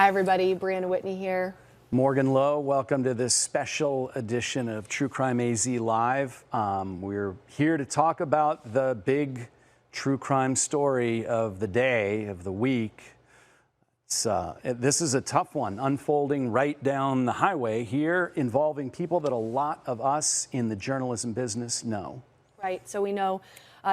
Hi, everybody. Brianna Whitney here. Morgan Lowe, welcome to this special edition of True Crime AZ Live. We're here to talk about the big true crime story of the day, of the week. This is a tough one, unfolding right down the highway here, involving people that a lot of us in the journalism business know. Right. So we know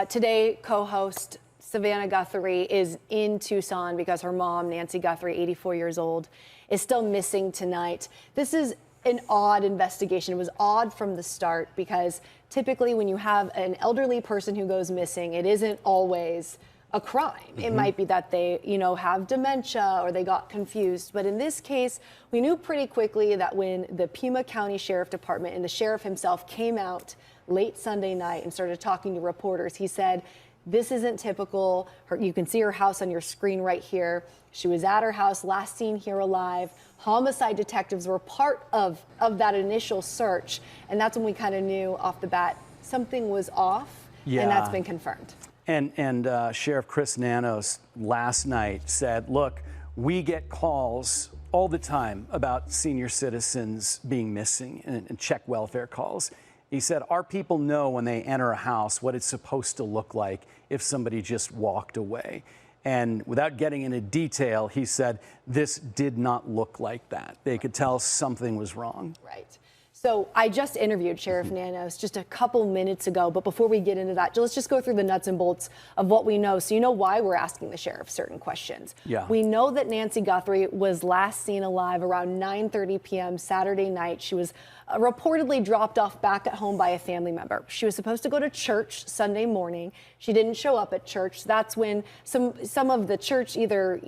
today co-host Savannah Guthrie is in Tucson because her mom, Nancy Guthrie, 84 years old, is still missing tonight. This is an odd investigation. It was odd from the start because typically when you have an elderly person who goes missing, it isn't always a crime. It might be that they, have dementia or they got confused. But in this case, we knew pretty quickly that when the Pima County Sheriff Department and the sheriff himself came out late Sunday night and started talking to reporters, he said, this isn't typical. You can see her house on your screen right here. She was at her house, last seen here alive. Homicide detectives were part of that initial search. And that's when we kind of knew off the bat something was off. Yeah. And that's been confirmed. And Sheriff Chris Nanos last night said, look, we get calls all the time about senior citizens being missing and check welfare calls. He said, our people know when they enter a house what it's supposed to look like if somebody just walked away. And without getting into detail, he said, this did not look like that. They could tell something was wrong. Right. So I just interviewed Sheriff Nanos just a couple minutes ago, but before we get into that, let's just go through the nuts and bolts of what we know so you know why we're asking the sheriff certain questions. Yeah. We know that Nancy Guthrie was last seen alive around 9:30 p.m. Saturday night. She was reportedly dropped off back at home by a family member. She was supposed to go to church Sunday morning. She didn't show up at church. That's when some of the church, either,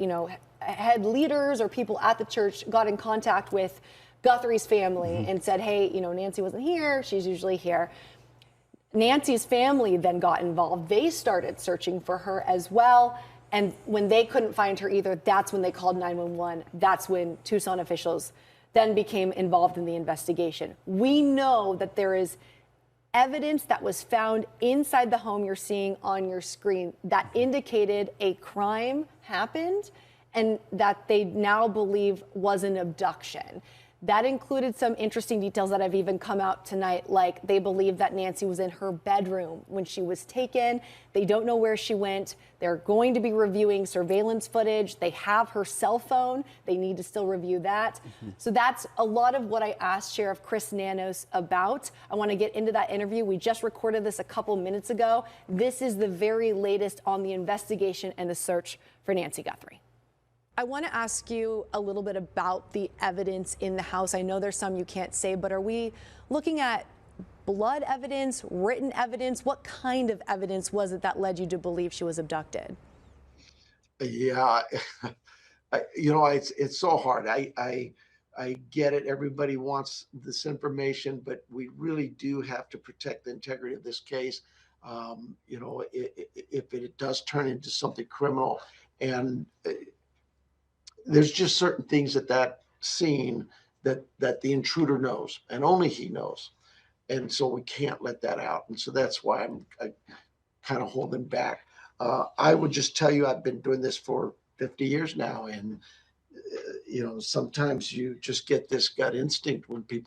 head leaders or people at the church got in contact with Guthrie's family and said, hey, Nancy wasn't here. She's usually here. Nancy's family then got involved. They started searching for her as well. And when they couldn't find her either, that's when they called 911. That's when Tucson officials then became involved in the investigation. We know that there is evidence that was found inside the home you're seeing on your screen that indicated a crime happened and that they now believe was an abduction. That included some interesting details that have even come out tonight, like they believe that Nancy was in her bedroom when she was taken. They don't know where she went. They're going to be reviewing surveillance footage. They have her cell phone. They need to still review that. So that's a lot of what I asked Sheriff Chris Nanos about. I want to get into that interview. We just recorded this a couple minutes ago. This is the very latest on the investigation and the search for Nancy Guthrie. I want to ask you a little bit about the evidence in the house. I know there's some you can't say, but are we looking at blood evidence, written evidence? What kind of evidence was it that led you to believe she was abducted? Yeah, it's so hard. I get it. Everybody wants this information, but we really do have to protect the integrity of this case. If it does turn into something criminal, and there's just certain things at that scene that the intruder knows, and only he knows. And so we can't let that out. And so that's why I kind of holding back. I would just tell you, I've been doing this for 50 years now. And, sometimes you just get this gut instinct when people